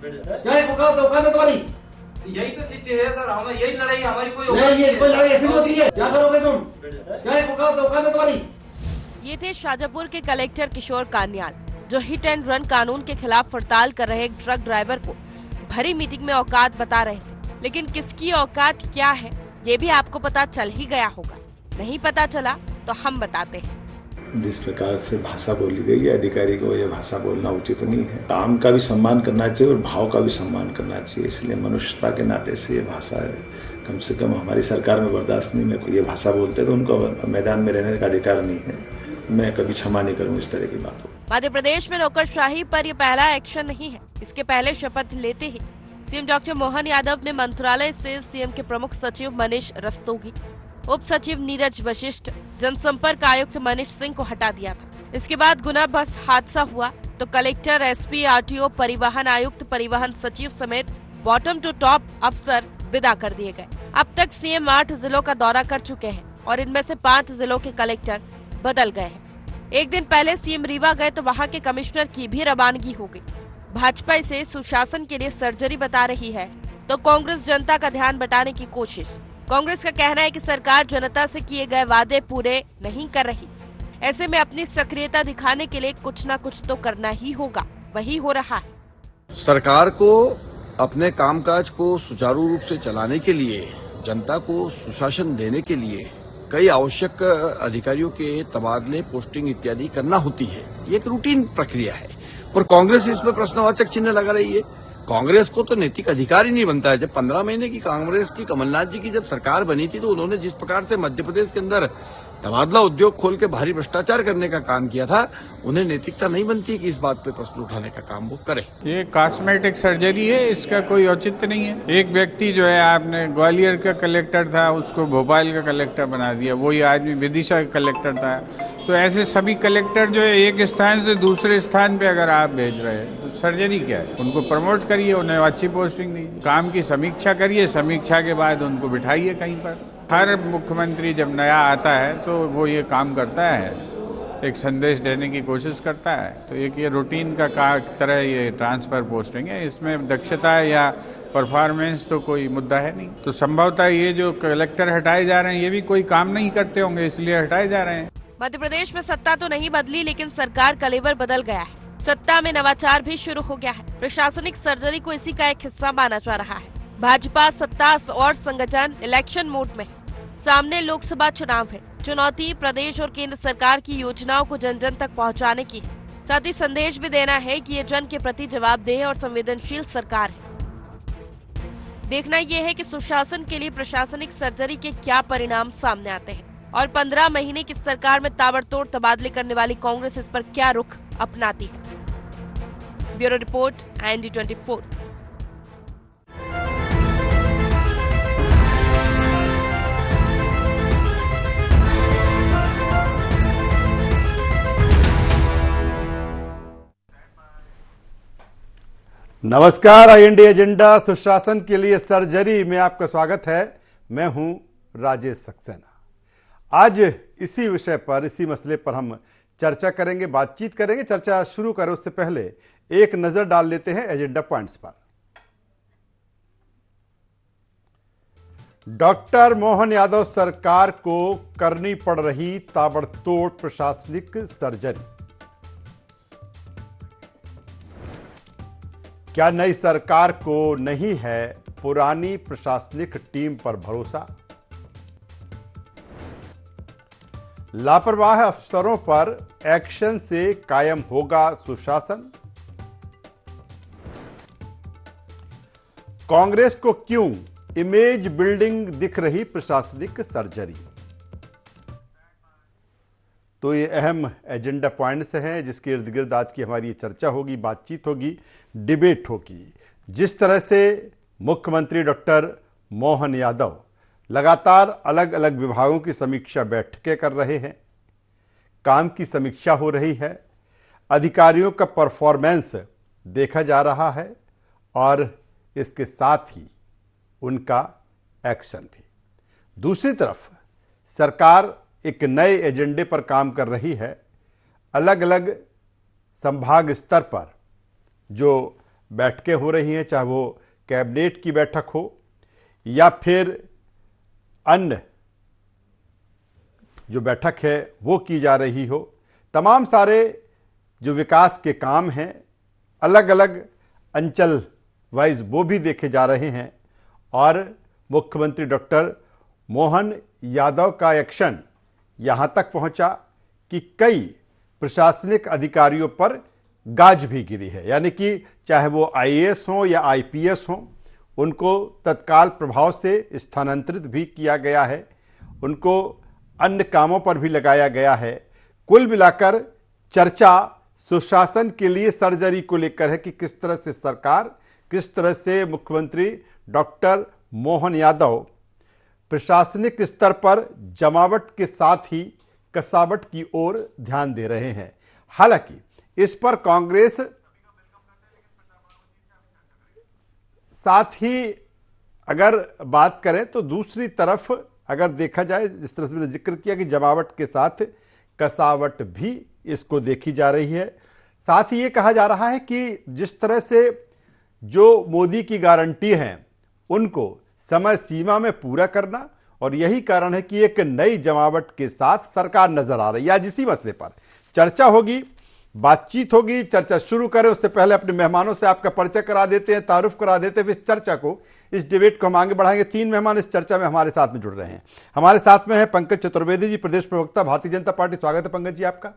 क्या है औकात तुम्हारी? यही तो चीज है सर, हमें यही लड़ाई, हमारी कोई नहीं, ये कोई लड़ाई ऐसी नहीं होती है। क्या करोगे तुम? क्या है औकात तुम्हारी? ये थे शाजापुर के कलेक्टर किशोर कान्याल, जो हिट एंड रन कानून के खिलाफ हड़ताल कर रहे एक ट्रक ड्राइवर को भरी मीटिंग में औकात बता रहे थे। लेकिन किसकी औकात क्या है ये भी आपको पता चल ही गया होगा। नहीं पता चला तो हम बताते हैं। जिस प्रकार से भाषा बोली गई है, अधिकारी को यह भाषा बोलना उचित नहीं है। काम का भी सम्मान करना चाहिए और भाव का भी सम्मान करना चाहिए। इसलिए मनुष्यता के नाते से ये भाषा कम से कम हमारी सरकार में बर्दाश्त नहीं। मैं ये भाषा बोलते तो उनको मैदान में रहने का अधिकार नहीं है। मैं कभी क्षमा नहीं करूँ इस तरह की बातों। मध्य प्रदेश में नौकरशाही पर यह पहला एक्शन नहीं है। इसके पहले शपथ लेते ही सीएम डॉक्टर मोहन यादव ने मंत्रालय से सीएम के प्रमुख सचिव मनीष रस्तोगी, उप सचिव नीरज वशिष्ठ, जनसंपर्क आयुक्त मनीष सिंह को हटा दिया था। इसके बाद गुना बस हादसा हुआ तो कलेक्टर, एसपी, आरटीओ, परिवहन आयुक्त, परिवहन सचिव समेत बॉटम टू टॉप अफसर विदा कर दिए गए। अब तक सीएम 8 जिलों का दौरा कर चुके हैं और इनमें से 5 जिलों के कलेक्टर बदल गए हैं। एक दिन पहले सीएम रीवा गए तो वहां के कमिश्नर की भी रवानगी हो गई। भाजपा इसे सुशासन के लिए सर्जरी बता रही है तो कांग्रेस जनता का ध्यान बटाने की कोशिश। कांग्रेस का कहना है कि सरकार जनता से किए गए वादे पूरे नहीं कर रही। ऐसे में अपनी सक्रियता दिखाने के लिए कुछ न कुछ तो करना ही होगा। वही हो रहा है। सरकार को अपने कामकाज को सुचारू रूप से चलाने के लिए, जनता को सुशासन देने के लिए कई आवश्यक अधिकारियों के तबादले, पोस्टिंग इत्यादि करना होती है। ये एक रूटीन प्रक्रिया है और कांग्रेस इसमें प्रश्नवाचक चिन्ह लगा रही है। कांग्रेस को तो नैतिक अधिकार ही नहीं बनता है। जब 15 महीने की कांग्रेस की, कमलनाथ जी की जब सरकार बनी थी तो उन्होंने जिस प्रकार से मध्य प्रदेश के अंदर तबादला उद्योग खोल के भारी भ्रष्टाचार करने का काम किया था, उन्हें नैतिकता नहीं बनती कि इस बात पे प्रश्न उठाने का काम वो करे। ये कॉस्मेटिक सर्जरी है, इसका कोई औचित्य नहीं है। एक व्यक्ति जो है, आपने ग्वालियर का कलेक्टर था, उसको भोपाल का कलेक्टर बना दिया। वही आदमी विदिशा का कलेक्टर था। तो ऐसे सभी कलेक्टर जो है एक स्थान से दूसरे स्थान पे अगर आप भेज रहे हैं तो सर्जरी क्या है? उनको प्रमोट करिए, उन्हें अच्छी पोस्टिंग दीजिए, काम की समीक्षा करिए, समीक्षा के बाद उनको बिठाइए कहीं पर। हर मुख्यमंत्री जब नया आता है तो वो ये काम करता है, एक संदेश देने की कोशिश करता है। तो एक ये रूटीन का तरह ये ट्रांसफर पोस्टिंग है, इसमें दक्षता या परफॉर्मेंस तो कोई मुद्दा है नहीं। तो संभवतः ये जो कलेक्टर हटाए जा रहे हैं ये भी कोई काम नहीं करते होंगे, इसलिए हटाए जा रहे हैं। मध्य प्रदेश में सत्ता तो नहीं बदली लेकिन सरकार का लेवर बदल गया है। सत्ता में नवाचार भी शुरू हो गया है। प्रशासनिक सर्जरी को इसी का एक हिस्सा माना जा रहा है। भाजपा सत्ता और संगठन इलेक्शन मोड में। सामने लोकसभा चुनाव है। चुनौती प्रदेश और केंद्र सरकार की योजनाओं को जन जन तक पहुंचाने की है। साथ ही संदेश भी देना है कि ये जन के प्रति जवाबदेह और संवेदनशील सरकार है। देखना यह है कि सुशासन के लिए प्रशासनिक सर्जरी के क्या परिणाम सामने आते हैं और 15 महीने की सरकार में ताबड़तोड़ तबादले करने वाली कांग्रेस इस पर क्या रुख अपनाती है। Bureau report, IND24। नमस्कार, IND एजेंडा सुशासन के लिए सर्जरी में आपका स्वागत है। मैं हूं राजेश सक्सेना। आज इसी विषय पर, इसी मसले पर हम चर्चा करेंगे, बातचीत करेंगे। चर्चा शुरू करें उससे पहले एक नजर डाल लेते हैं एजेंडा पॉइंट्स पर। डॉक्टर मोहन यादव सरकार को करनी पड़ रही ताबड़तोड़ प्रशासनिक सर्जरी। क्या नई सरकार को नहीं है पुरानी प्रशासनिक टीम पर भरोसा? लापरवाह अफसरों पर एक्शन से कायम होगा सुशासन? कांग्रेस को क्यों इमेज बिल्डिंग दिख रही प्रशासनिक सर्जरी? तो ये अहम एजेंडा पॉइंट्स हैं जिसके इर्द गिर्द आज की हमारी चर्चा होगी, बातचीत होगी, डिबेट होगी। जिस तरह से मुख्यमंत्री डॉक्टर मोहन यादव लगातार अलग अलग विभागों की समीक्षा बैठकें कर रहे हैं, काम की समीक्षा हो रही है, अधिकारियों का परफॉर्मेंस देखा जा रहा है और इसके साथ ही उनका एक्शन भी। दूसरी तरफ सरकार एक नए एजेंडे पर काम कर रही है। अलग अलग संभाग स्तर पर जो बैठकें हो रही हैं, चाहे वो कैबिनेट की बैठक हो या फिर अन्य जो बैठक है वो की जा रही हो, तमाम सारे जो विकास के काम हैं अलग अलग अंचल वाइज वो भी देखे जा रहे हैं। और मुख्यमंत्री डॉक्टर मोहन यादव का एक्शन यहाँ तक पहुँचा कि कई प्रशासनिक अधिकारियों पर गाज भी गिरी है, यानी कि चाहे वो आईएएस हो या आईपीएस हो, उनको तत्काल प्रभाव से स्थानांतरित भी किया गया है, उनको अन्य कामों पर भी लगाया गया है। कुल मिलाकर चर्चा सुशासन के लिए सर्जरी को लेकर है कि किस तरह से सरकार, किस तरह से मुख्यमंत्री डॉक्टर मोहन यादव प्रशासनिक स्तर पर जमावट के साथ ही कसावट की ओर ध्यान दे रहे हैं। हालांकि इस पर कांग्रेस साथ ही अगर बात करें तो दूसरी तरफ अगर देखा जाए, जिस तरह से मैंने जिक्र किया कि जमावट के साथ कसावट भी इसको देखी जा रही है। साथ ही ये कहा जा रहा है कि जिस तरह से जो मोदी की गारंटी हैं उनको समय सीमा में पूरा करना, और यही कारण है कि एक नई जमावट के साथ सरकार नजर आ रही है। आज इसी मसले पर चर्चा होगी, बातचीत होगी। चर्चा शुरू करें उससे पहले अपने मेहमानों से आपका परिचय करा देते हैं, तारुफ करा देते हैं, फिर इस चर्चा को, इस डिबेट को हम आगे बढ़ाएंगे। 3 मेहमान इस चर्चा में हमारे साथ में जुड़ रहे हैं। हमारे साथ में है पंकज चतुर्वेदी जी, प्रदेश प्रवक्ता भारतीय जनता पार्टी। स्वागत है पंकज जी आपका।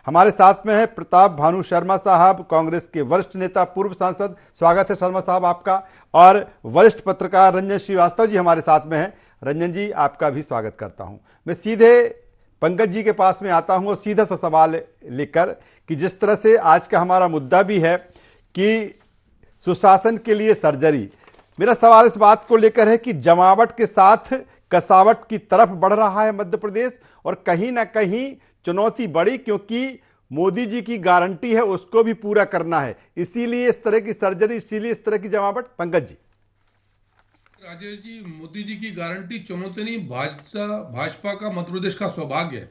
हमारे साथ में है प्रताप भानु शर्मा साहब, कांग्रेस के वरिष्ठ नेता, पूर्व सांसद। स्वागत है शर्मा साहब आपका। और वरिष्ठ पत्रकार रंजन श्रीवास्तव जी हमारे साथ में हैं। रंजन जी आपका भी स्वागत करता हूं। मैं सीधे पंकज जी के पास में आता हूं और सीधा सा सवाल लेकर कि जिस तरह से आज का हमारा मुद्दा भी है कि सुशासन के लिए सर्जरी, मेरा सवाल इस बात को लेकर है कि जमावट के साथ कसावट की तरफ बढ़ रहा है मध्य प्रदेश, और कहीं ना कहीं चुनौती बड़ी, क्योंकि मोदी जी की गारंटी है उसको भी पूरा करना है, इसीलिए इस तरह की सर्जरी, इसीलिए इस तरह की जमावट। पंकज जी। राजेश जी, मोदी जी की गारंटी चुनौती नहीं, भाजपा का मध्य प्रदेश का सौभाग्य है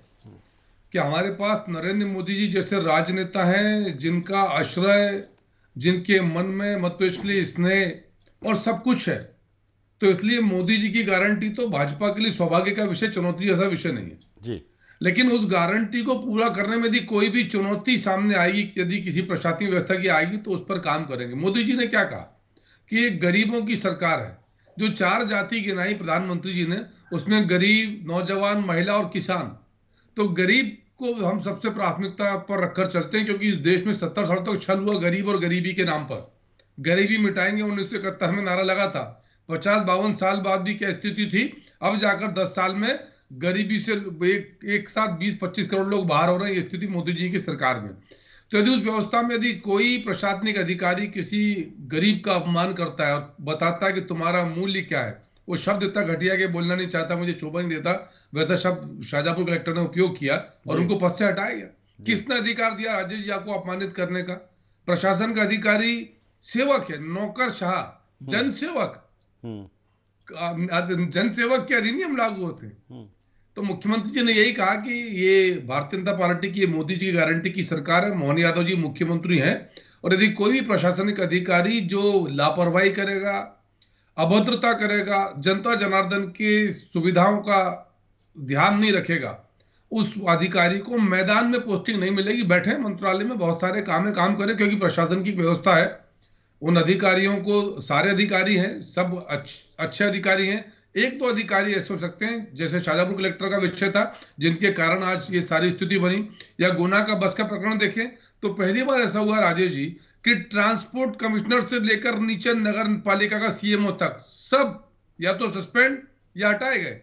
कि हमारे पास नरेंद्र मोदी जी जैसे राजनेता हैं जिनका आश्रय, जिनके मन में मध्य प्रदेश के लिए स्नेह और सब कुछ है। तो इसलिए मोदी जी की गारंटी तो भाजपा के लिए सौभाग्य का विषय, चुनौती जैसा विषय नहीं है जी। लेकिन उस गारंटी को पूरा करने में यदि कोई भी चुनौती सामने आएगी, यदि किसी प्रशासनिक व्यवस्था की आएगी, तो उस पर काम करेंगे। मोदी जी ने क्या कहा कि ये गरीबों की सरकार है। जो 4 जाति गिनाई प्रधानमंत्री जी ने, उसमें गरीब, नौजवान, महिला और किसान। तो गरीब को हम सबसे प्राथमिकता पर रखकर चलते हैं, क्योंकि इस देश में 70 साल तक छल हुआ गरीब और गरीबी के नाम पर। गरीबी मिटाएंगे 1971 में नारा लगा था। 50-52 साल बाद भी क्या स्थिति थी, अब जाकर 10 साल में गरीबी से एक साथ 20-25 करोड़ लोग बाहर हो रहे हैं। ये स्थिति मोदी जी की सरकार में। तो यदि उस व्यवस्था में यदि कोई प्रशासनिक अधिकारी किसी गरीब का अपमान करता है और बताता है कि तुम्हारा मूल्य क्या है, वो शब्द इतना घटिया के बोलना नहीं चाहता, मुझे शोभा नहीं देता, वैसा शब्द शाहजहांपुर कलेक्टर ने उपयोग किया और उनको पद से हटाया गया। किसने अधिकार दिया राजेश जी आपको अपमानित करने का? प्रशासन का अधिकारी सेवक है, नौकरशाह, जनसेवक। जनसेवक के अधिनियम लागू होते हैं। तो मुख्यमंत्री जी ने यही कहा कि ये भारतीय जनता पार्टी की, मोदी जी की गारंटी की सरकार है, मोहन यादव जी मुख्यमंत्री हैं, और यदि कोई भी प्रशासनिक अधिकारी जो लापरवाही करेगा, अभद्रता करेगा, जनता जनार्दन के सुविधाओं का ध्यान नहीं रखेगा, उस अधिकारी को मैदान में पोस्टिंग नहीं मिलेगी। बैठे मंत्रालय में बहुत सारे काम करें, क्योंकि प्रशासन की व्यवस्था है। उन अधिकारियों को, सारे अधिकारी हैं, सब अच्छे अधिकारी हैं। 1-2 अधिकारी ऐसे हो सकते हैं, जैसे शाहजहांपुर कलेक्टर का विषय था, जिनके कारण आज ये सारी स्थिति बनी, या गुना का बस का प्रकरण देखें तो पहली बार ऐसा हुआ राजेश जी कि ट्रांसपोर्ट कमिश्नर से लेकर नीचे नगर पालिका का सीएमओ तक सब या तो सस्पेंड या हटाए गए।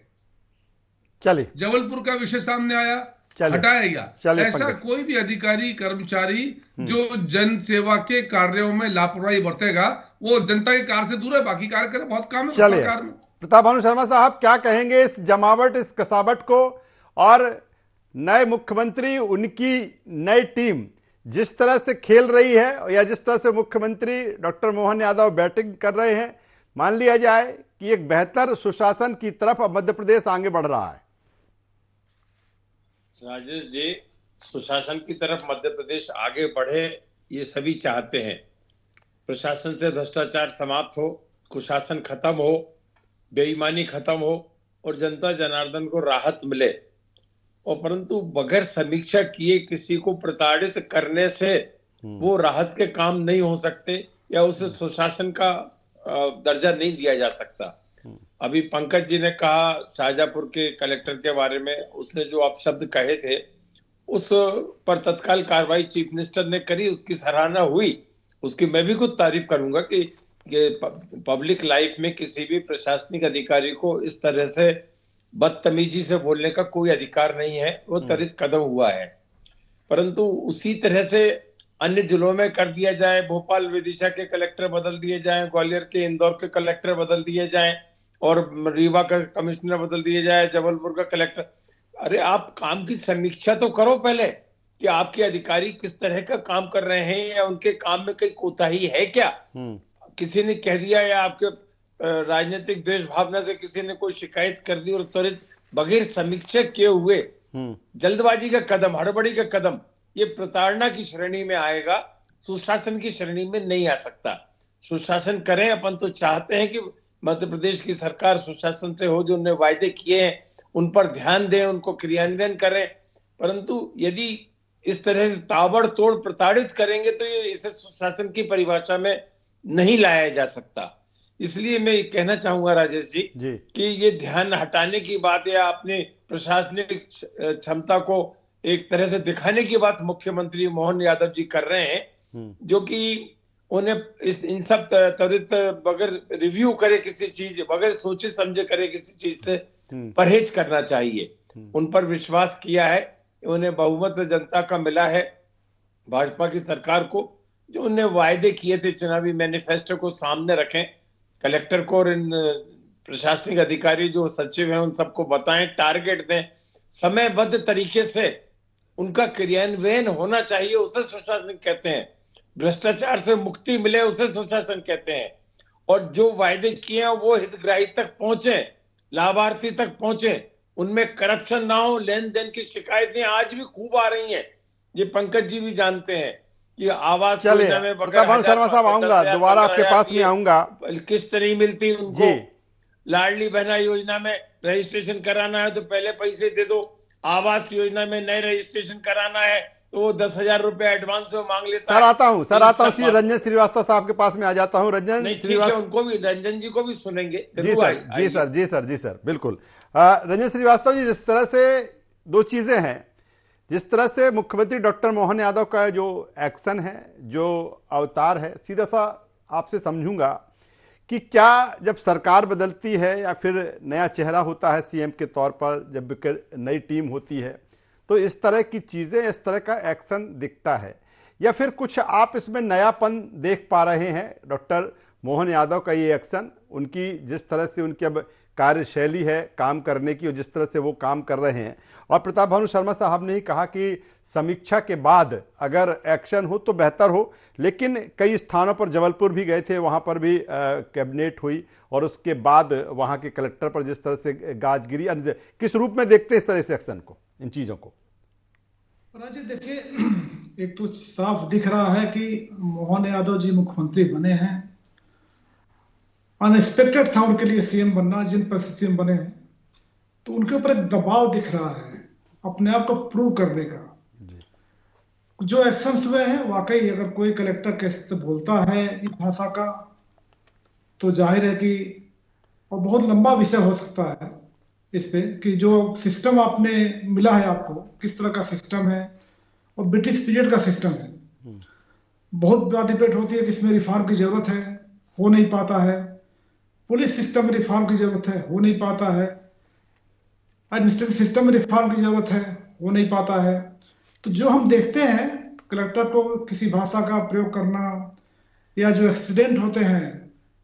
चलिए, जबलपुर का विषय सामने आया, हटाया गया। ऐसा कोई भी अधिकारी, कर्मचारी जो जन सेवा के कार्यों में लापरवाही बरतेगा, वो जनता के कार्य से दूर है। बाकी कार्य करें, बहुत काम है सरकार में। प्रताप भानु शर्मा साहब, क्या कहेंगे इस जमावट, इस कसावट को, और नए मुख्यमंत्री, उनकी नई टीम जिस तरह से खेल रही है, या जिस तरह से मुख्यमंत्री डॉक्टर मोहन यादव बैटिंग कर रहे हैं, मान लिया जाए कि एक बेहतर सुशासन की तरफ अब मध्य प्रदेश आगे बढ़ रहा है? राजेश जी, सुशासन की तरफ मध्य प्रदेश आगे बढ़े ये सभी चाहते हैं, प्रशासन से भ्रष्टाचार समाप्त हो, कुशासन खत्म हो, बेईमानी खत्म हो और जनता जनार्दन को राहत मिले। और परंतु बगैर समीक्षा किए किसी को प्रताड़ित करने से वो राहत के काम नहीं हो सकते या उसे सुशासन का दर्जा नहीं दिया जा सकता। अभी पंकज जी ने कहा शाहजहांपुर के कलेक्टर के बारे में, उसने जो अपशब्द कहे थे उस पर तत्काल कार्रवाई चीफ मिनिस्टर ने करी, उसकी सराहना हुई, उसकी मैं भी कुछ तारीफ करूंगा कि ये पब्लिक लाइफ में किसी भी प्रशासनिक अधिकारी को इस तरह से बदतमीजी से बोलने का कोई अधिकार नहीं है, वो त्वरित कदम हुआ है। परंतु उसी तरह से अन्य जिलों में कर दिया जाए, भोपाल विदिशा के कलेक्टर बदल दिए जाएं, ग्वालियर के इंदौर के कलेक्टर बदल दिए जाएं और रीवा का कमिश्नर बदल दिए जाए, जबलपुर का कलेक्टर। अरे आप काम की समीक्षा तो करो पहले कि आपके अधिकारी किस तरह का काम कर रहे हैं या उनके काम में कोई कोताही है क्या। किसी ने कह दिया या आपके राजनीतिक द्वेष भावना से किसी ने कोई शिकायत कर दी और त्वरित बगैर समीक्षा किए हुए जल्दबाजी का कदम, हड़बड़ी का कदम, ये प्रताड़ना की श्रेणी में आएगा, सुशासन की श्रेणी में नहीं आ सकता। सुशासन करें, अपन तो चाहते हैं कि मध्य प्रदेश की सरकार सुशासन से हो, जो उन्होंने वायदे किए हैं उन पर ध्यान दें, उनको क्रियान्वयन करें। परंतु यदि इस तरह से ताबड़तोड़ प्रताड़ित करेंगे तो ये इसे सुशासन की परिभाषा में नहीं लाया जा सकता। इसलिए मैं कहना चाहूंगा राजेश जी कि ये ध्यान हटाने की बात या अपने प्रशासनिक क्षमता को एक तरह से दिखाने की बात मुख्यमंत्री मोहन यादव जी कर रहे हैं, जो कि उन्हें इन सब त्वरित बगैर रिव्यू करे किसी चीज, बगैर सोचे समझे करे किसी चीज से परहेज करना चाहिए। उन पर विश्वास किया है, उन्हें बहुमत जनता का मिला है, भाजपा की सरकार को, जो उन्हें वायदे किए थे चुनावी मैनिफेस्टो को सामने रखें, कलेक्टर को और इन प्रशासनिक अधिकारी जो सचिव हैं उन सबको बताएं, टारगेट दें, समयबद्ध तरीके से उनका क्रियान्वयन होना चाहिए, उसे सुशासन कहते हैं। भ्रष्टाचार से मुक्ति मिले उसे सुशासन कहते हैं। और जो वायदे किए हैं वो हितग्राही तक पहुंचे, लाभार्थी तक पहुंचे, उनमें करप्शन ना हो, लेन देन की शिकायतें आज भी खूब आ रही हैं, ये पंकज जी भी जानते हैं कि आवास योजना में शर्मा साहब आऊंगा, दोबारा आपके पास में आऊंगा, किस्त नहीं मिलती उनको, लाडली बहना योजना में रजिस्ट्रेशन कराना है तो पहले पैसे दे दो, आवास योजना में नए रजिस्ट्रेशन कराना है तो वो 10,000 रुपए एडवांस में मांग लेता है। सर आता हूँ रंजन श्रीवास्तव साहब के पास में आ जाता हूँ। रंजन श्रीवास्तव, उनको भी, रंजन जी को भी सुनेंगे। जी सर बिल्कुल। रंजन श्रीवास्तव जी, जिस तरह से दो चीजें हैं, जिस तरह से मुख्यमंत्री डॉक्टर मोहन यादव का जो एक्शन है, जो अवतार है, सीधा सा आपसे समझूंगा कि क्या जब सरकार बदलती है या फिर नया चेहरा होता है सीएम के तौर पर, जब नई टीम होती है, तो इस तरह की चीज़ें, इस तरह का एक्शन दिखता है, या फिर कुछ आप इसमें नयापन देख पा रहे हैं डॉक्टर मोहन यादव का ये एक्शन, उनकी जिस तरह से उनकी अब कार्यशैली है काम करने की और जिस तरह से वो काम कर रहे हैं। और प्रताप भानु शर्मा साहब ने ही कहा कि समीक्षा के बाद अगर एक्शन हो तो बेहतर हो, लेकिन कई स्थानों पर, जबलपुर भी गए थे, वहाँ पर भी कैबिनेट हुई और उसके बाद वहाँ के कलेक्टर पर जिस तरह से गाज गिरी, किस रूप में देखते हैं इस तरह से एक्शन को, इन चीज़ों को? राजे देखिए, एक तो साफ दिख रहा है कि मोहन यादव जी मुख्यमंत्री बने हैं, अनएक्सपेक्टेड था उनके लिए सीएम बनना, जिन परिस्थितियों में बने हैं, तो उनके ऊपर एक दबाव दिख रहा है अपने आप को प्रूव करने का। जो एक्शंस हुए हैं, वाकई अगर कोई कलेक्टर कैसे बोलता है इस भाषा का तो जाहिर है कि, और बहुत लंबा विषय हो सकता है इस पे, कि जो सिस्टम आपने मिला है आपको, किस तरह का सिस्टम है और ब्रिटिश पीरियड का सिस्टम है। बहुत बड़ा डिबेट होती है कि इसमें रिफॉर्म की जरूरत है, हो नहीं पाता है। पुलिस सिस्टम में रिफॉर्म की जरूरत है, हो नहीं पाता है। एडमिनिस्ट्रेटिव सिस्टम में रिफॉर्म की जरूरत है, हो नहीं पाता है। तो जो हम देखते हैं कलेक्टर को किसी भाषा का प्रयोग करना, या जो एक्सीडेंट होते हैं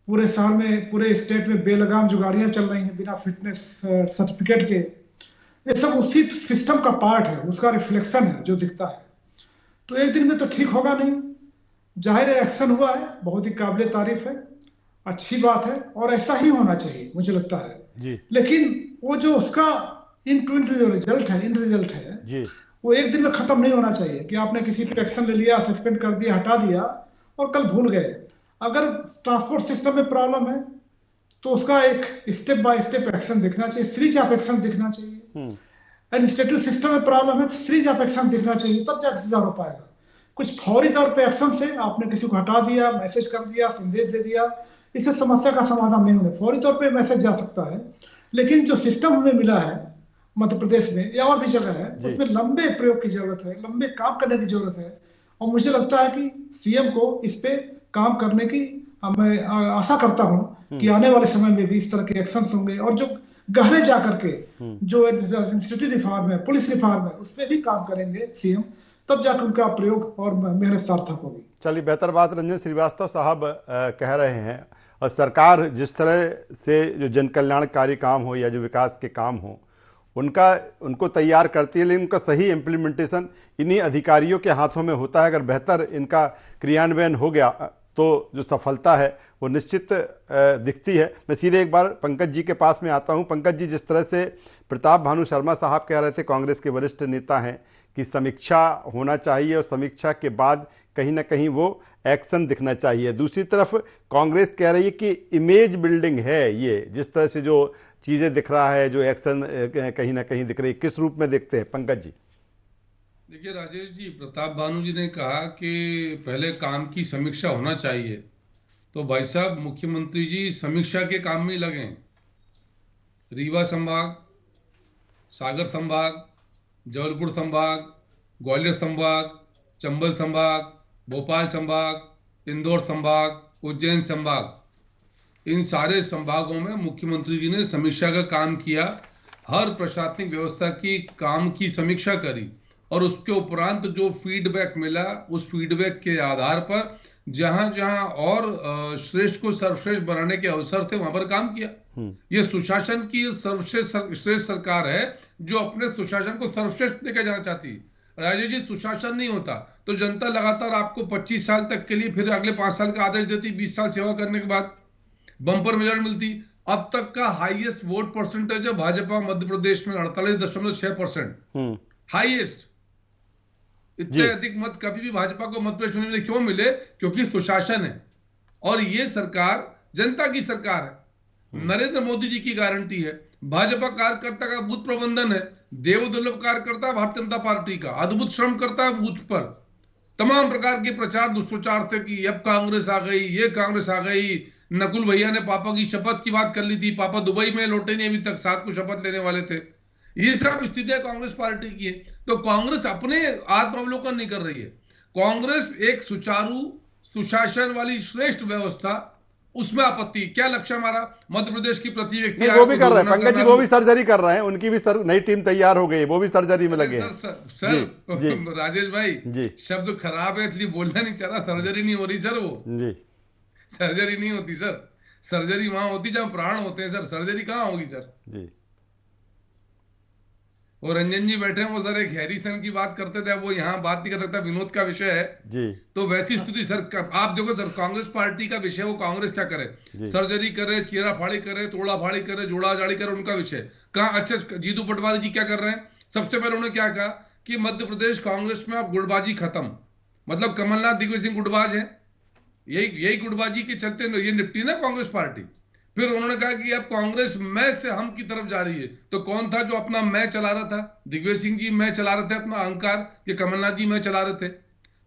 पूरे शहर में, पूरे स्टेट में बेलगाम जो गाड़ियां चल रही हैं बिना फिटनेस सर्टिफिकेट के, ये सब उसी सिस्टम का पार्ट है, उसका रिफ्लेक्शन है जो दिखता है। तो एक दिन में तो ठीक होगा नहीं, जाहिर है एक्शन हुआ है, बहुत ही काबिल तारीफ है, अच्छी बात है और ऐसा ही होना चाहिए मुझे लगता है जी। लेकिन वो जो उसका इन रिजल्ट है वो एक दिन में खत्म नहीं होना चाहिए कि आपने किसी पे एक्शन ले लिया, सस्पेंड कर दिया, हटा दिया और कल भूल गए। अगर ट्रांसपोर्ट सिस्टम में प्रॉब्लम है तो उसका एक स्टेप बाय स्टेप एक्शन दिखना चाहिए, सीरीज ऑफ एक्शन दिखना चाहिए। एडमिनिस्ट्रेटिव सिस्टम में प्रॉब्लम है तो सीरीज ऑफ एक्शन दिखना चाहिए, तब जाकर सुधार हो पाएगा। कुछ फौरी तौर पे एक्शन से आपने किसी को हटा दिया, मैसेज कर दिया, संदेश दे दिया, इससे समस्या का समाधान नहीं होगा। फौरी तौर पे मैसेज जा सकता है, लेकिन जो सिस्टम हमें मिला है मध्य प्रदेश में या और भी जगह है, उसमें लंबे प्रयोग की जरूरत है, लंबे काम करने की जरूरत है। और मुझे लगता है कि सीएम को इस पे काम करने की मैं आशा करता हूं कि आने वाले समय में भी इस तरह के एक्शन होंगे, और जो गहरे जाकर के जो इंस्टीट्यूट रिफॉर्म है, पुलिस रिफॉर्म है, उस पर भी काम करेंगे सीएम, तब जाकर उनका प्रयोग और मेहनत सार्थक होगी। चलिए, बेहतर बात रंजन श्रीवास्तव साहब कह रहे हैं, और सरकार जिस तरह से जो जन कल्याणकारी काम हो या जो विकास के काम हो उनको तैयार करती है, लेकिन उनका सही इम्प्लीमेंटेशन इन्हीं अधिकारियों के हाथों में होता है। अगर बेहतर इनका क्रियान्वयन हो गया तो जो सफलता है वो निश्चित दिखती है। मैं सीधे एक बार पंकज जी के पास में आता हूं। पंकज जी, जिस तरह से प्रताप भानु शर्मा साहब कह रहे थे, कांग्रेस के वरिष्ठ नेता हैं, कि समीक्षा होना चाहिए और समीक्षा के बाद कहीं ना कहीं वो एक्शन दिखना चाहिए। दूसरी तरफ कांग्रेस कह रही है कि इमेज बिल्डिंग है, ये जिस तरह से जो चीज़ें दिख रहा है, जो एक्शन कहीं ना कहीं दिख रही है, किस रूप में देखते हैं पंकज जी? देखिए राजेश जी, प्रताप भानु जी ने कहा कि पहले काम की समीक्षा होना चाहिए, तो भाई साहब मुख्यमंत्री जी समीक्षा के काम में लगे। रीवा संभाग, सागर संभाग, जबलपुर संभाग, ग्वालियर संभाग, चंबल संभाग, भोपाल संभाग, इंदौर संभाग, उज्जैन संभाग, इन सारे संभागों में मुख्यमंत्री जी ने समीक्षा का काम किया। हर प्रशासनिक व्यवस्था की काम की समीक्षा करी और उसके उपरांत जो फीडबैक मिला, उस फीडबैक के आधार पर जहां जहां और श्रेष्ठ को सर्वश्रेष्ठ बनाने के अवसर थे वहां पर काम किया। ये सुशासन की सर्वश्रेष्ठ सरकार है जो अपने सुशासन को सर्वश्रेष्ठ लेकर जाना चाहती है। राजेश जी, सुशासन नहीं होता तो जनता लगातार आपको 25 साल तक के लिए, फिर अगले 5 साल का आदेश देती, 20 साल सेवा करने के बाद बम्पर मेजॉरिटी मिलती। अब तक का हाईएस्ट वोट परसेंटेज है भाजपा मध्य प्रदेश में 48.6%, हाईएस्ट। इतने अधिक मत कभी भी भाजपा को मध्य प्रदेश में मिले। क्यों मिले? क्योंकि सुशासन है, और ये सरकार जनता की सरकार है, नरेंद्र मोदी जी की गारंटी है। भाजपा कार्यकर्ता का बूथ प्रबंधन है, देवदुर्लभ कार्यकर्ता भारतीय जनता पार्टी का अद्भुत श्रम करता है बूथ पर। तमाम प्रकार के प्रचार दुष्प्रचार थे कि अब कांग्रेस आ गई, ये कांग्रेस आ गई। नकुल भैया ने पापा की शपथ की बात कर ली थी, पापा दुबई में लौटे नहीं अभी तक, 7 को शपथ लेने वाले थे। ये सब स्थितियां कांग्रेस पार्टी की है। तो कांग्रेस अपने आत्मावलोकन नहीं कर रही है। कांग्रेस एक सुचारू सुशासन वाली श्रेष्ठ व्यवस्था, उसमें आपत्ति। क्या लक्ष्य हमारा मध्य प्रदेश की प्रति व्यक्ति वो भी कर रहे हैं पंकज जी, वो भी सर्जरी कर रहे हैं, उनकी भी नई टीम तैयार हो गई, वो भी सर्जरी में लगे हैं। सर राजेश भाई जी, शब्द खराब है इसलिए बोलना नहीं चाह रहा। सर्जरी नहीं हो रही सर, वो जी सर्जरी नहीं होती सर। सर्जरी वहां होती जहां प्राण होते हैं सर, सर्जरी कहां होगी सर जी। और रंजन जी बैठे हैं, वो सर एक हैरिसन की बात करते थे, वो यहाँ बात नहीं कर सकता, विनोद का विषय है जी। तो वैसी स्थिति सर, आप देखो सर, कांग्रेस पार्टी का विषय, वो कांग्रेस क्या करे, सर्जरी करे, चीरा फाड़ी करे, तोड़ा फाड़ी करे, जोड़ा जाड़ी करे, उनका विषय कहाँ। अच्छा, जीतू पटवारी जी क्या कर रहे हैं? सबसे पहले उन्होंने क्या कहा कि मध्य प्रदेश कांग्रेस में अब गुटबाजी खत्म, मतलब कमलनाथ दिग्विजय सिंह गुटबाज है, यही गुटबाजी के चलते ये निपटी ना कांग्रेस पार्टी। फिर उन्होंने कहा कि अब कांग्रेस मैं से हम की तरफ जा रही है। तो कौन था जो अपना मैं चला रहा था? दिग्विजय सिंह जी मैं चला रहे थे अपना अहंकार, कि कमलनाथ जी मैं चला रहे थे।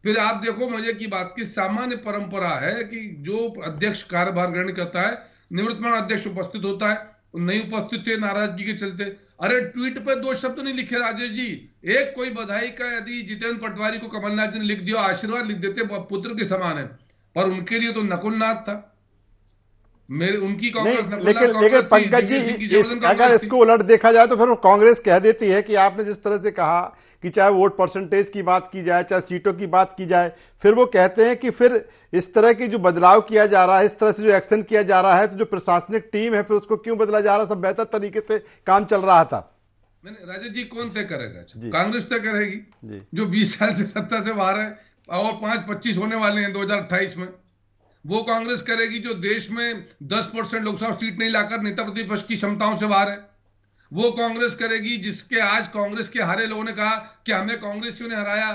फिर आप देखो मजे की बात की सामान्य परंपरा है कि जो अध्यक्ष कार्यभार ग्रहण करता है, निवृत्तमान अध्यक्ष उपस्थित होता है, नहीं उपस्थित थे नाराजगी के चलते। अरे ट्वीट पे 2 शब्द नहीं लिखे राजेश जी, एक कोई बधाई का यदि जितेंद्र पटवारी को कमलनाथ जी ने लिख दिया, आशीर्वाद लिख देते, पुत्र के समान है, पर उनके लिए तो नकुलनाथ था। मेरे उनकी लेकिन पंकज जी, अगर इसको उलट देखा जाए तो फिर वो कांग्रेस कह देती है कि आपने जिस तरह से कहा कि चाहे वोट परसेंटेज की बात की जाए, चाहे सीटों की बात की जाए, फिर वो कहते हैं कि फिर इस तरह की जो बदलाव किया जा रहा है, इस तरह से जो एक्शन किया जा रहा है, तो जो प्रशासनिक टीम है फिर उसको क्यों बदला जा रहा है? सब बेहतर तरीके से काम चल रहा था। राजेश जी, कौन तय करेगा? कांग्रेस तय करेगी जो 20 साल से सत्ता से बाहर है, और 5-25 होने वाले हैं 2028 में। वो कांग्रेस करेगी जो देश में 10% लोकसभा सीट नहीं लाकर नेता प्रतिपक्ष की क्षमताओं से बाहर है। वो कांग्रेस करेगी जिसके आज कांग्रेस के हारे लोगों ने कहा कि हमें कांग्रेसियों ने हराया।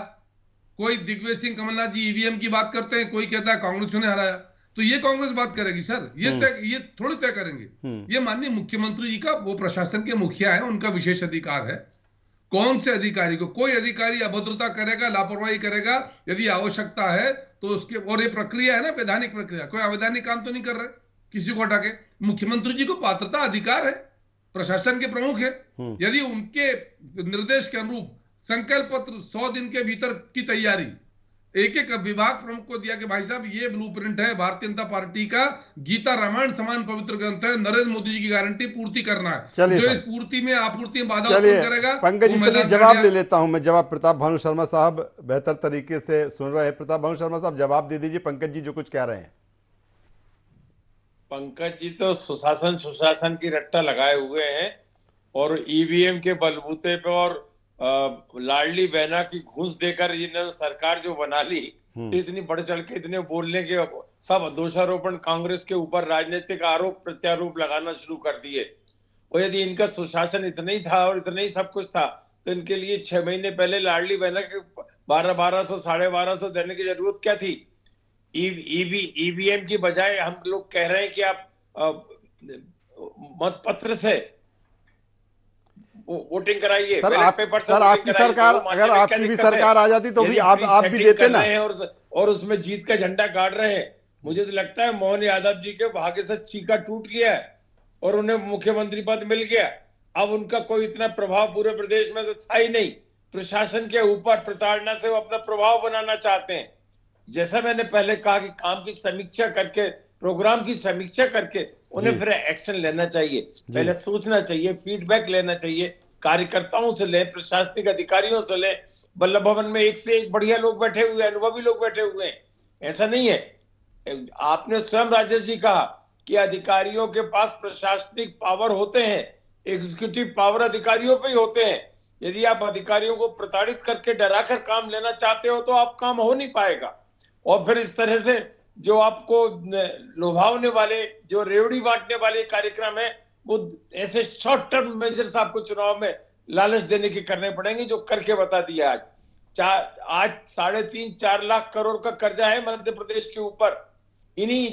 कोई दिग्विजय सिंह कमलनाथ जी ईवीएम की बात करते हैं, कोई कहता है कांग्रेसियों ने हराया। तो ये कांग्रेस बात करेगी सर? ये थोड़ी तय करेंगे। ये माननीय मुख्यमंत्री जी का, वो प्रशासन के मुखिया है, उनका विशेष अधिकार है। कौन से अधिकारी को, कोई अधिकारी अभद्रता करेगा, लापरवाही करेगा, यदि आवश्यकता है तो उसके, और ये प्रक्रिया है ना, वैधानिक प्रक्रिया, कोई अवैधानिक काम तो नहीं कर रहे किसी को हटा के। मुख्यमंत्री जी को पात्रता अधिकार है, प्रशासन के प्रमुख है। यदि उनके निर्देश के अनुरूप संकल्प पत्र 100 दिन के भीतर की तैयारी एक एक विभाग प्रमुख को दिया कि भाई साहब ये ब्लूप्रिंट है भारतीय जनता पार्टी का, गीता रामायण समान पवित्र ग्रंथ है, नरेंद्र मोदी जी की गारंटी पूर्ति करना है। जो इस पूर्ति में आपूर्ति में बाधा उत्पन्न करेगा, पंकज जी चलिए जवाब ले लेता हूं मैं। जवाब प्रताप भानु शर्मा साहब बेहतर तरीके से सुन रहे हैं। प्रताप भानु शर्मा साहब जवाब दे दीजिए पंकज जी जो कुछ कह रहे हैं। पंकज जी तो सुशासन की रट्टा लगाए हुए हैं और ईवीएम के बलबूते पे और लाडली बहना की घूस देकर इन्होंने सरकार जो बना ली, इतनी बढ़ चढ़ के इतने बोलने के सब दोषारोपण कांग्रेस के ऊपर राजनीतिक आरोप प्रत्यारोप लगाना शुरू कर दिए। और यदि इनका सुशासन इतना ही था और इतना ही सब कुछ था तो इनके लिए 6 महीने पहले लाडली बहना के 1200 1250 देने की जरूरत क्या थी? ईवीएम की बजाय हम लोग कह रहे हैं कि आप मत पत्र से वोटिंग कराइए। सर आपकी सरकार, अगर आपकी भी सरकार आ जाती तो भी आप भी देते ना। और उसमें जीत का झंडा गाड़ रहे हैं। मुझे तो लगता है मोहन यादव जी के भाग्य से चीका टूट गया है और उन्हें मुख्यमंत्री पद मिल गया। अब उनका कोई इतना प्रभाव पूरे प्रदेश में तो था ही नहीं। प्रशासन के ऊपर प्रताड़ना से वो अपना प्रभाव बनाना चाहते हैं। जैसा मैंने पहले कहा कि काम की समीक्षा करके, प्रोग्राम की समीक्षा करके उन्हें फिर एक्शन लेना चाहिए। पहले सोचना चाहिए, फीडबैक लेना चाहिए, कार्यकर्ताओं से ले, प्रशासनिक अधिकारियों से ले। वल्लभ भवन में एक से एक बढ़िया लोग बैठे हुए हैं, अनुभवी लोग बैठे हुए हैं। ऐसा नहीं है। आपने स्वयं राजेश जी कहा कि अधिकारियों के पास प्रशासनिक पावर होते हैं, एग्जीक्यूटिव पावर अधिकारियों पे ही होते हैं। यदि आप अधिकारियों को प्रताड़ित करके डराकर काम लेना चाहते हो तो आप काम हो नहीं पाएगा। और फिर इस तरह से जो आपको लुभावने वाले, जो रेवड़ी बांटने वाले कार्यक्रम है, वो ऐसे शॉर्ट टर्म मेजर्स आपको चुनाव में लालच देने के करने पड़ेंगे, जो करके बता दिया। आज 3.5-4 लाख करोड़ का कर्जा है मध्य प्रदेश के ऊपर, इन्हीं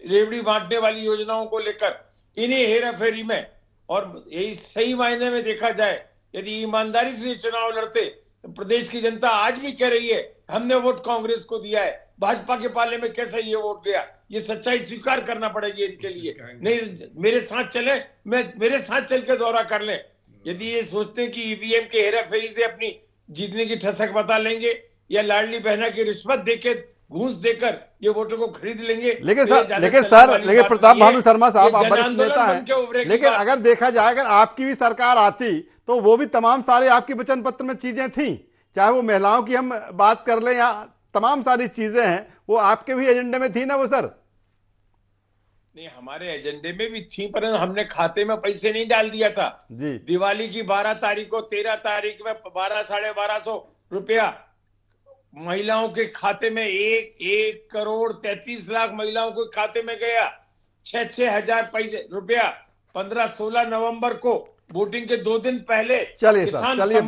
रेवड़ी बांटने वाली योजनाओं को लेकर, इन्हीं हेरा फेरी में। और यही सही मायने में देखा जाए, यदि ईमानदारी से चुनाव लड़ते तो प्रदेश की जनता आज भी कह रही है हमने वोट कांग्रेस को दिया है, भाजपा के पाले में कैसे ये वोट गया। ये सच्चाई स्वीकार करना पड़ेगी इनके लिए। नहीं मेरे साथ चले, मेरे साथ चल के दौरा कर लें। यदि ये सोचते हैं कि ईवीएम के हेरा फेरी से अपनी जीतने की ठसक बता लेंगे या लाडली बहना की रिश्वत देके, घूस देकर ये वोटों को खरीद लेंगे। लेकिन प्रताप भानु शर्मा साहब आप वरिष्ठ नेता हैं, लेकिन अगर देखा जाए, अगर आपकी भी सरकार आती तो वो भी तमाम सारे आपकी वचन पत्र में चीजें थी, चाहे वो महिलाओं की हम बात कर लें या तमाम सारी चीजें हैं, वो आपके भी एजेंडे में थी ना वो सर? नहीं, हमारे एजेंडे में भी थी, पर हमने खाते में पैसे नहीं डाल दिया था जी। दिवाली की 12 तारीख को 13 तारीख में 1200-1250 रुपया महिलाओं के खाते में, 1 करोड़ 33 लाख महिलाओं के खाते में गया। 6-6 हजार रुपया 15-16 नवंबर को वोटिंग के 2 दिन पहले। चलिए सर, चलिए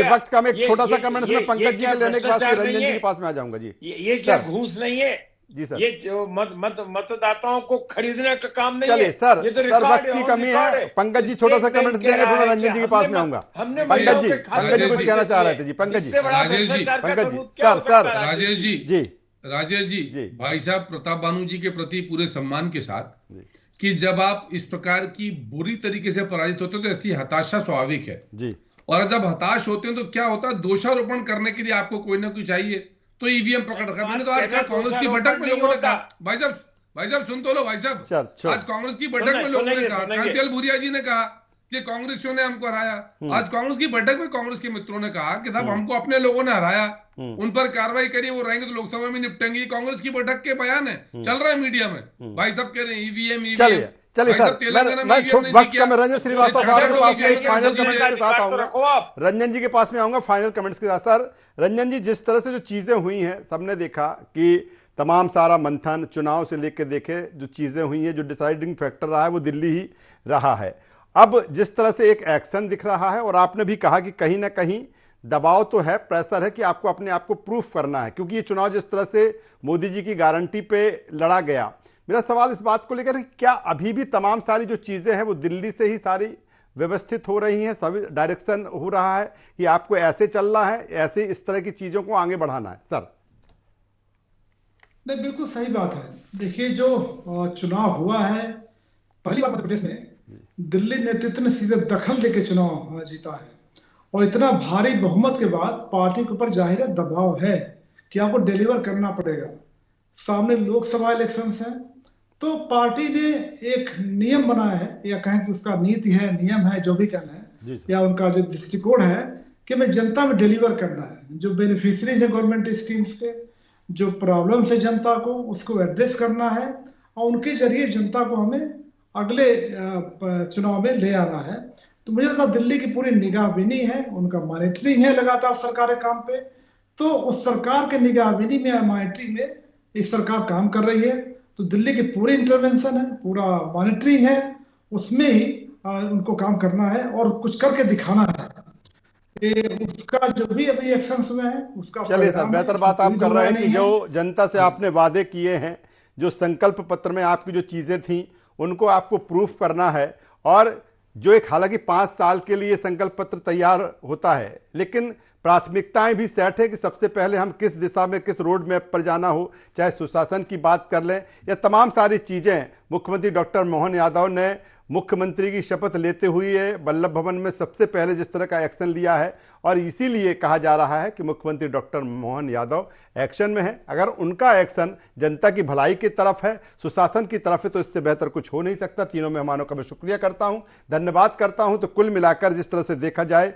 वक्त का मैं एक छोटा सा कमेंट में पंकज जी के लेने के बाद रंजन जी के पास में आ जाऊंगा जी। ये क्या घूस नहीं है जी सर? ये जो मतदाताओं को खरीदने का काम नहीं है सर। ये तो वक्त की कमी है। पंकज जी छोटा सा कमेंट देंगे, फिर रंजन जी के पास में आऊंगा। पंकज जी कुछ कहना चाह रहे थे जी। पंकज जी, राजेश जी, भाई साहब प्रताप भानु जी के प्रति पूरे सम्मान के साथ, कि जब आप इस प्रकार की बुरी तरीके से पराजित होते हो तो ऐसी हताशा स्वाभाविक है जी। और जब हताश होते हैं तो क्या होता है, दोषारोपण करने के लिए आपको कोई ना कोई चाहिए, तो ईवीएम पकड़ रखा। मैंने तो आज कांग्रेस की बैठक में लोगों ने कहा, भाई साहब सुन तो लो भाई साहब, आज कांग्रेस की बैठक में लोगों ने कहा, कांतिलाल भूरिया जी ने कहा कि कांग्रेसियों ने हमको हराया। आज कांग्रेस की बैठक में कांग्रेस के मित्रों ने कहा कि साहब हमको अपने लोगों ने हराया, उन पर कार्रवाई करिए, वो रहेंगे तो लोकसभा में निपटेंगे। कांग्रेस की बैठक के बयान है, चल रहा है मीडिया में। भाई साहब कह रहे हैं ईवीएम। चलिए सर, मैं रंजन श्रीवास्तव साहब के पास में एक फाइनल कमेंट के साथ आऊंगा। रंजन जी के पास में आऊंगा फाइनल कमेंट्स के साथ। सर रंजन जी, जिस तरह से जो चीजें हुई हैं, सबने देखा कि तमाम सारा मंथन चुनाव से लेकर देखे जो चीजें हुई हैं, जो डिसाइडिंग फैक्टर रहा है वो दिल्ली ही रहा है। अब जिस तरह से एक एक्शन दिख रहा है, और आपने भी कहा कि कहीं ना कहीं दबाव तो है, प्रेशर है कि आपको अपने आप को प्रूफ करना है, क्योंकि ये चुनाव जिस तरह से मोदी जी की गारंटी पे लड़ा गया। मेरा सवाल इस बात को लेकर है, क्या अभी भी तमाम सारी जो चीज़ें हैं वो दिल्ली से ही सारी व्यवस्थित हो रही हैं, सभी डायरेक्शन हो रहा है कि आपको ऐसे चलना है, ऐसे इस तरह की चीज़ों को आगे बढ़ाना है? सर नहीं, बिल्कुल सही बात है। देखिए, जो चुनाव हुआ है, पहली बार मध्य प्रदेश में दिल्ली नेतृत्व ने सीधे दखल देके चुनाव जीता है, और इतना भारी बहुमत के बाद पार्टी के ऊपर जाहिर है दबाव है कि आपको डिलीवर करना पड़ेगा। सामने लोकसभा इलेक्शंस हैं, तो पार्टी ने एक नियम बनाया है, या कहें कि उसका नीति है, नियम है, जो भी कहना है, या उनका जो दृष्टिकोण है कि मैं जनता में डिलीवर करना है। जो बेनिफिशियरीज है गवर्नमेंट स्कीम्स के, जो प्रॉब्लम्स है जनता को, उसको एड्रेस करना है, और उनके जरिए जनता को हमें अगले चुनाव में ले आना है। तो मुझे लगता है दिल्ली की पूरी निगाहबीनी है, उनका मॉनिटरिंग है लगातार सरकार के काम पे। तो उस सरकार के निगाहबीनी में, मॉनिटरिंग में इस सरकार काम कर रही है। तो दिल्ली की पूरी इंटरवेंशन है, पूरा मॉनिटरिंग है, उसमें ही उनको काम करना है और कुछ करके दिखाना है। उसका जो भी अभी एक्शंस में है उसका चलिए सर, बेहतर बात आप कर रहे हैं कि जो जनता से आपने वादे किए हैं, जो संकल्प पत्र में आपकी जो चीजें थी उनको आपको प्रूफ करना है, और जो एक हालांकि 5 साल के लिए संकल्प पत्र तैयार होता है, लेकिन प्राथमिकताएं भी सेट है कि सबसे पहले हम किस दिशा में, किस रोड मैप पर जाना हो, चाहे सुशासन की बात कर लें या तमाम सारी चीजें। मुख्यमंत्री डॉक्टर मोहन यादव ने मुख्यमंत्री की शपथ लेते हुए वल्लभ भवन में सबसे पहले जिस तरह का एक्शन लिया है, और इसीलिए कहा जा रहा है कि मुख्यमंत्री डॉक्टर मोहन यादव एक्शन में है। अगर उनका एक्शन जनता की भलाई की तरफ है, सुशासन की तरफ है, तो इससे बेहतर कुछ हो नहीं सकता। तीनों मेहमानों का मैं शुक्रिया करता हूं, धन्यवाद करता हूं। तो कुल मिलाकर जिस तरह से देखा जाए,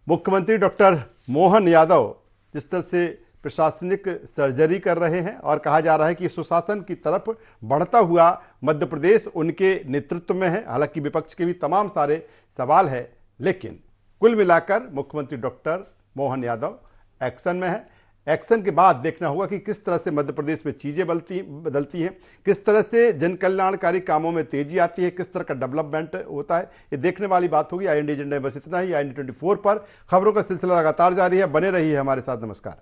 मुख्यमंत्री डॉक्टर मोहन यादव जिस तरह से प्रशासनिक सर्जरी कर रहे हैं, और कहा जा रहा है कि सुशासन की तरफ बढ़ता हुआ मध्य प्रदेश उनके नेतृत्व में है। हालांकि विपक्ष के भी तमाम सारे सवाल है, लेकिन कुल मिलाकर मुख्यमंत्री डॉक्टर मोहन यादव एक्शन में है। एक्शन के बाद देखना होगा कि किस तरह से मध्य प्रदेश में चीजें बदलती हैं, किस तरह से जन कल्याणकारी कामों में तेजी आती है, किस तरह का डेवलपमेंट होता है, ये देखने वाली बात होगी। IND एजेंडा में बस इतना ही। IND 24 पर खबरों का सिलसिला लगातार जारी है, बने रहिए हमारे साथ। नमस्कार।